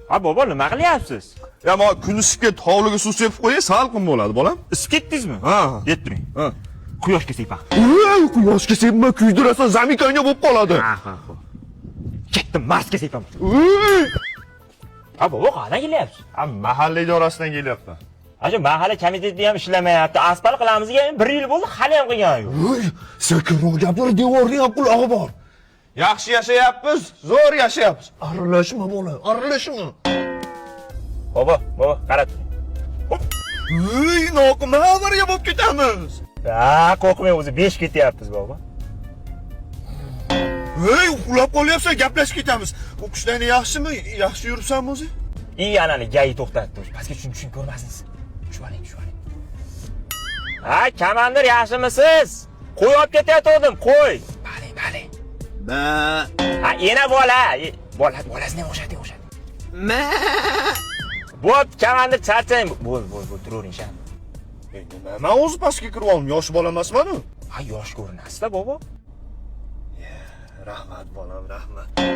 Ha bobo, nima qilyapsiz? Ya men kun isibga hovliga suv sepib qo'yay, salqin bo'ladi, bolam. Isib ketdingizmi? Ha. Yettiring. Ha. Quyoshga sepam. Quyoshga sepma, kuydirasan, zamikanga bo'lib qoladi. Ha. Ketdim, Marsga sepam. Uy! Ha bobo, qanaqa kelyapsiz? Ha, mahalla idorasidan kelyapman. Ajo mahalla komiteti ham ishlamayapti. Asfalt qilamizga 1 yil bo'ldi, hali ham qilgani yo'q. Uy, sekinroq gapir, devorning ham qulog'i bor. Yaxshi yashayapmiz, zo'r yashayapmiz. Aralashma bolam, aralashma. Bobo, qara turing. Uy, noqima avariya bo'lib ketamiz. Ha, qo'rqmang, o'zi 5 ketyapmiz bobo. Uy, uxlab qolyapsan, gaplashib ketamiz. O'qishdan yaxshimi? Yaxshi yuribsanmi o'zi? Anani gai to'xtatdim. Pastga tushun ko'rmasingiz. Tushib oling. Ha, komandir yaxshimisiz? Qo'y olib ketayotgandim, qo'y. Bale. Ba. Ha, yana bola. Bolasini ham o'xshating. Ma. Bo'p, komandir charchang. Bo'l, turavering sham. Nima? Men o'zi pastga kirib oldim, yosh bola emasman-ku. Ha, yosh ko'rinasiz-da, bobo. Rahmat bolam, rahmat.